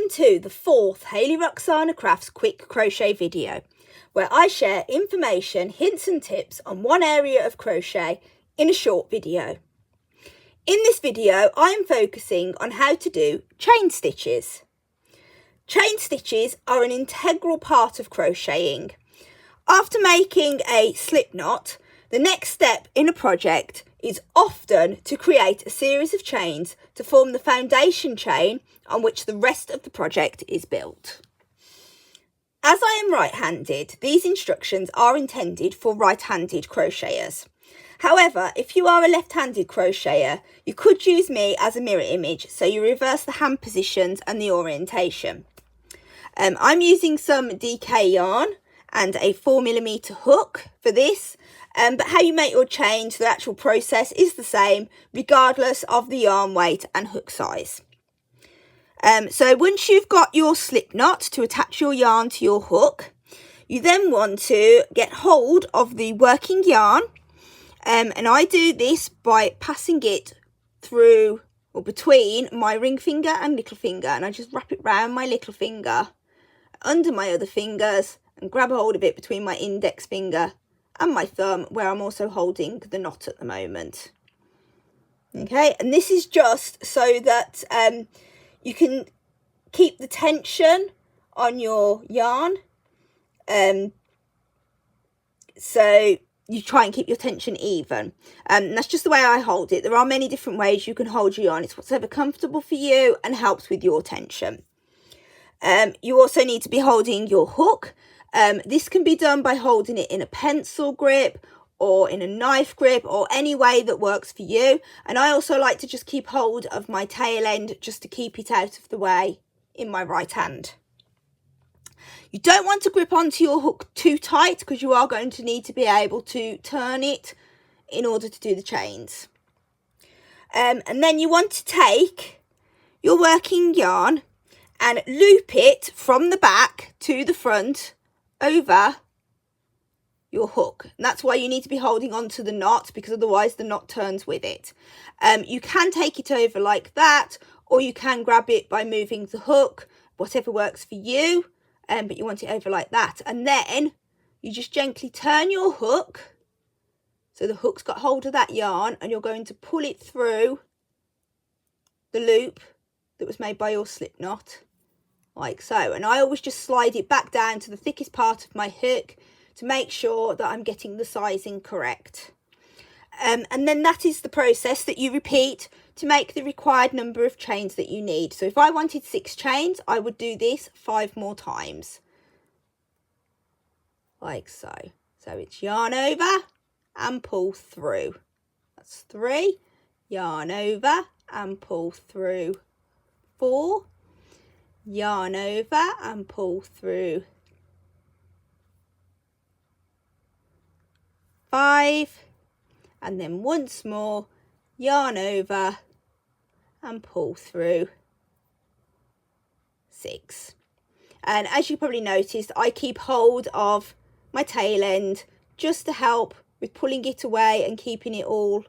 Welcome to the fourth Hayley-Roxanna Crafts quick crochet video, where I share information, hints and tips on one area of crochet in a short video. In this video, I am focusing on how to do chain stitches. Chain stitches are an integral part of crocheting. After making a slip knot, the next step in a project is often to create a series of chains to form the foundation chain on which the rest of the project is built. As I am right-handed, these instructions are intended for right-handed crocheters. However, if you are a left-handed crocheter, you could use me as a mirror image, so you reverse the hand positions and the orientation. I'm using some DK yarn and a 4mm hook for this, but how you make your chains, the actual process is the same regardless of the yarn weight and hook size. So once you've got your slip knot to attach your yarn to your hook, you then want to get hold of the working yarn, and I do this by passing it through or between my ring finger and little finger, and I just wrap it round my little finger under my other fingers and grab a hold of it between my index finger and my thumb, where I'm also holding the knot at the moment. Okay, and this is just so that you can keep the tension on your yarn. So you try and keep your tension even. And that's just the way I hold it. There are many different ways you can hold your yarn. It's whatever comfortable for you and helps with your tension. You also need to be holding your hook. This can be done by holding it in a pencil grip or in a knife grip or any way that works for you. And I also like to just keep hold of my tail end just to keep it out of the way in my right hand. You don't want to grip onto your hook too tight because you are going to need to be able to turn it in order to do the chains. And then you want to take your working yarn and loop it from the back to the front over your hook, and that's why you need to be holding on to the knot, because otherwise the knot turns with it. You can take it over like that, or you can grab it by moving the hook, whatever works for you, but you want it over like that. And then you just gently turn your hook so the hook's got hold of that yarn, and you're going to pull it through the loop that was made by your slip knot, like so. And I always just slide it back down to the thickest part of my hook to make sure that I'm getting the sizing correct. And then that is the process that you repeat to make the required number of chains that you need. So if I wanted 6 chains, I would do this 5 more times, like so. So it's yarn over and pull through. That's 3. Yarn over and pull through. 4. Yarn over and pull through. 5, and then once more, yarn over and pull through. 6. And as you probably noticed, I keep hold of my tail end just to help with pulling it away and keeping it all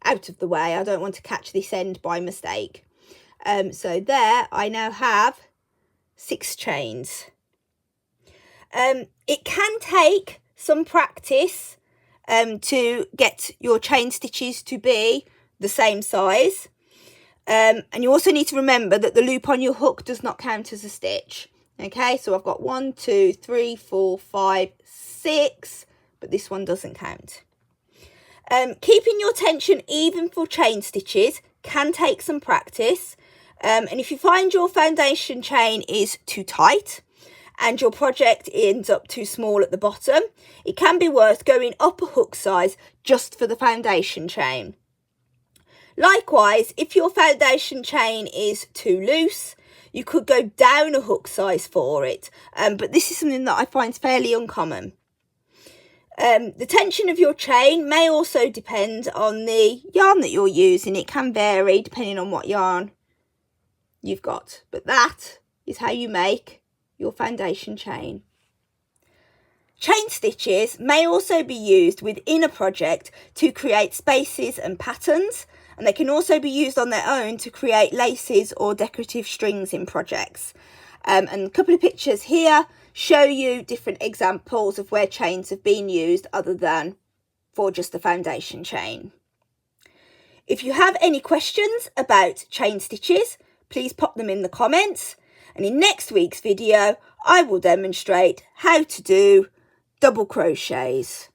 out of the way. I don't want to catch this end by mistake. So there I now have 6 chains. It can take some practice to get your chain stitches to be the same size, and you also need to remember that the loop on your hook does not count as a stitch. Okay, so I've got 1, 2, 3, 4, 5, 6, but this one doesn't count. Keeping your tension even for chain stitches can take some practice, and if you find your foundation chain is too tight and your project ends up too small at the bottom, it can be worth going up a hook size just for the foundation chain. Likewise, if your foundation chain is too loose, you could go down a hook size for it, but this is something that I find fairly uncommon. The tension of your chain may also depend on the yarn that you're using. It can vary depending on what yarn you've got, but that is how you make your foundation chain. Chain stitches may also be used within a project to create spaces and patterns, and they can also be used on their own to create laces or decorative strings in projects. And a couple of pictures here show you different examples of where chains have been used other than for just the foundation chain. If you have any questions about chain stitches, please pop them in the comments, and in next week's video I will demonstrate how to do double crochets.